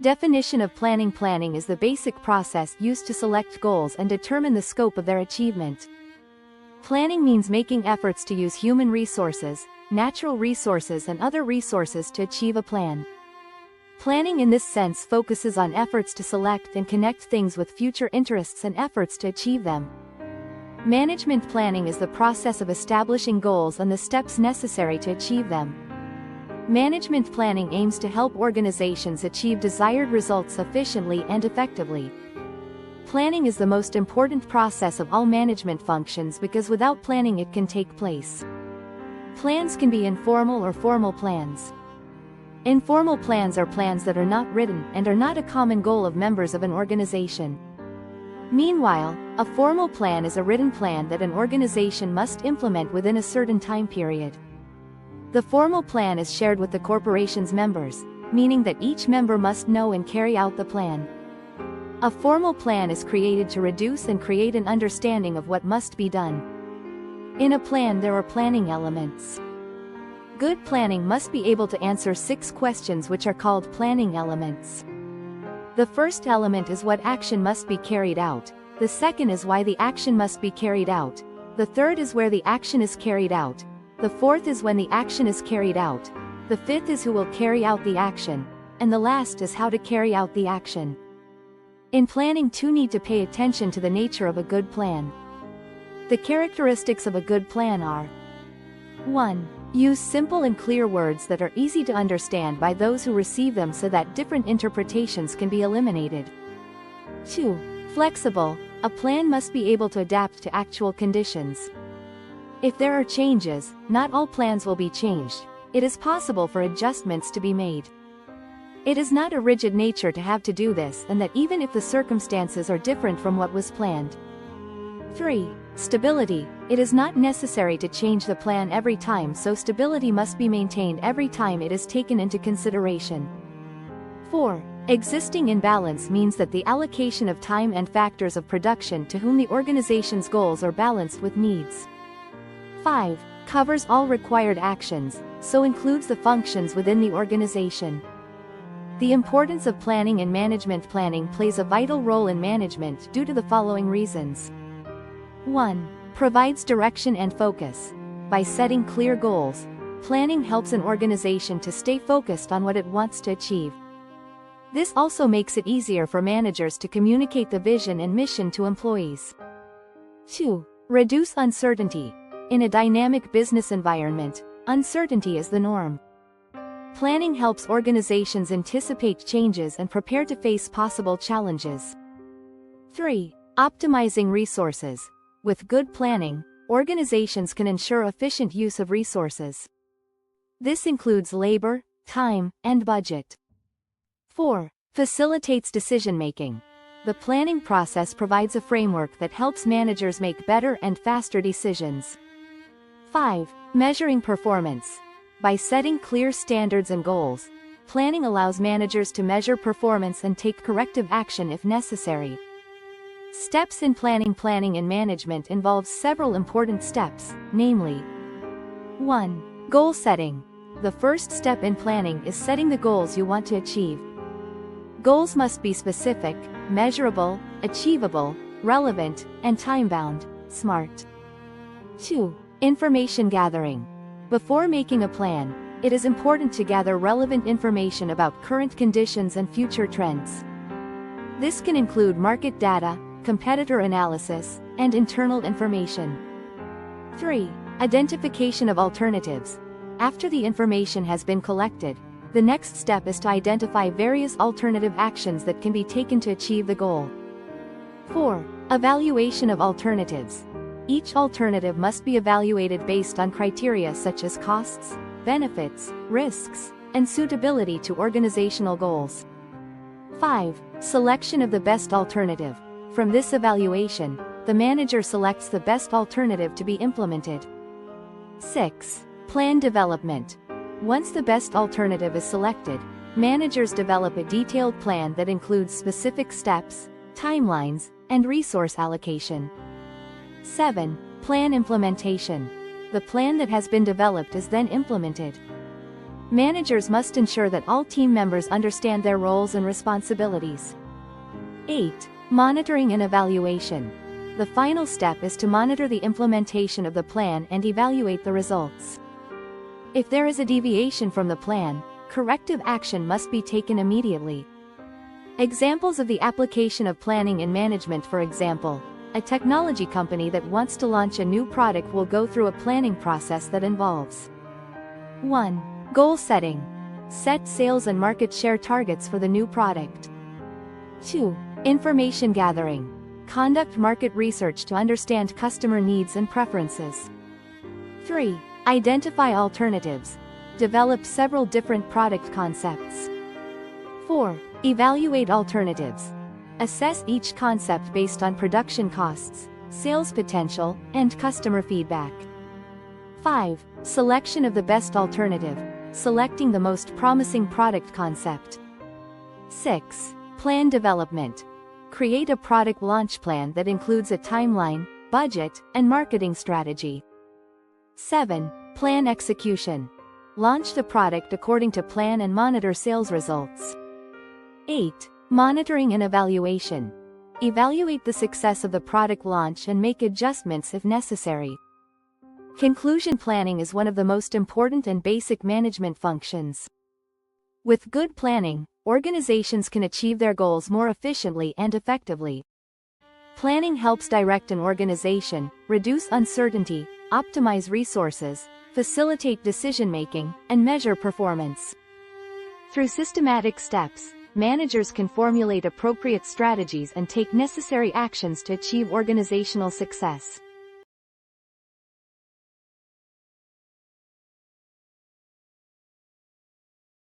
Definition of planning. Planning is the basic process used to select goals and determine the scope of their achievement. Planning means making efforts to use human resources, natural resources and other resources to achieve a plan. Planning in this sense focuses on efforts to select and connect things with future interests and efforts to achieve them. Management planning is the process of establishing goals and the steps necessary to achieve them. Management planning aims to help organizations achieve desired results efficiently and effectively. Planning is the most important process of all management functions because without planning it can take place. Plans can be informal or formal plans. Informal plans are plans that are not written and are not a common goal of members of an organization. Meanwhile, a formal plan is a written plan that an organization must implement within a certain time period. The formal plan is shared with the corporation's members, meaning that each member must know and carry out the plan. A formal plan is created to reduce and create an understanding of what must be done. In a plan there are planning elements. Good planning must be able to answer 6 questions which are called planning elements. The first element is what action must be carried out, the second is why the action must be carried out, the third is where the action is carried out, the fourth is when the action is carried out, the fifth is who will carry out the action, and the last is how to carry out the action. In planning too need to pay attention to the nature of a good plan. The characteristics of a good plan are: 1. Use simple and clear words that are easy to understand by those who receive them so that different interpretations can be eliminated. 2. Flexible. A plan must be able to adapt to actual conditions. If there are changes, not all plans will be changed. It is possible for adjustments to be made. It is not a rigid nature to have to do this, and that even if the circumstances are different from what was planned. 3. Stability. It is not necessary to change the plan every time, so stability must be maintained every time it is taken into consideration. 4. Existing in balance means that the allocation of time and factors of production to whom the organization's goals are balanced with needs. 5. Covers all required actions, so includes the functions within the organization. The importance of planning and management. Planning plays a vital role in management due to the following reasons. 1. Provides direction and focus. By setting clear goals, planning helps an organization to stay focused on what it wants to achieve. This also makes it easier for managers to communicate the vision and mission to employees. 2. Reduce uncertainty. In a dynamic business environment, uncertainty is the norm. Planning helps organizations anticipate changes and prepare to face possible challenges. 3. Optimizing resources. With good planning, organizations can ensure efficient use of resources. This includes labor, time, and budget. 4. Facilitates decision-making. The planning process provides a framework that helps managers make better and faster decisions. 5. Measuring performance. By setting clear standards and goals, planning allows managers to measure performance and take corrective action if necessary. Steps in planning. Planning and management involves several important steps, namely: 1. Goal setting. The first step in planning is setting the goals you want to achieve. Goals must be specific, measurable, achievable, relevant, and time-bound. SMART. 2. Information gathering. Before making a plan, it is important to gather relevant information about current conditions and future trends. This can include market data, competitor analysis, and internal information. 3. Identification of alternatives. After the information has been collected, the next step is to identify various alternative actions that can be taken to achieve the goal. 4. Evaluation of alternatives. Each alternative must be evaluated based on criteria such as costs, benefits, risks, and suitability to organizational goals. 5. Selection of the best alternative. From this evaluation, the manager selects the best alternative to be implemented. 6. Plan development. Once the best alternative is selected, managers develop a detailed plan that includes specific steps, timelines, and resource allocation. 7. Plan implementation. The plan that has been developed is then implemented. Managers must ensure that all team members understand their roles and responsibilities. 8. Monitoring and evaluation. The final step is to monitor the implementation of the plan and evaluate the results. If there is a deviation from the plan, corrective action must be taken immediately. Examples of the application of planning in management: for example, a technology company that wants to launch a new product will go through a planning process that involves 1. Goal setting. Set sales and market share targets for the new product. 2. Information gathering. Conduct market research to understand customer needs and preferences. 3. Identify alternatives. Develop several different product concepts. 4. Evaluate alternatives. Assess each concept based on production costs, sales potential, and customer feedback. 5. Selection of the best alternative. Selecting the most promising product concept. 6. Plan development. Create a product launch plan that includes a timeline, budget, and marketing strategy. 7. Plan execution. Launch the product according to plan and monitor sales results. 8. Monitoring and evaluation. Evaluate the success of the product launch and make adjustments if necessary. Conclusion planning is one of the most important and basic management functions. With good planning, organizations can achieve their goals more efficiently and effectively. Planning helps direct an organization, reduce uncertainty, optimize resources, facilitate decision-making, and measure performance. Through systematic steps, managers can formulate appropriate strategies and take necessary actions to achieve organizational success.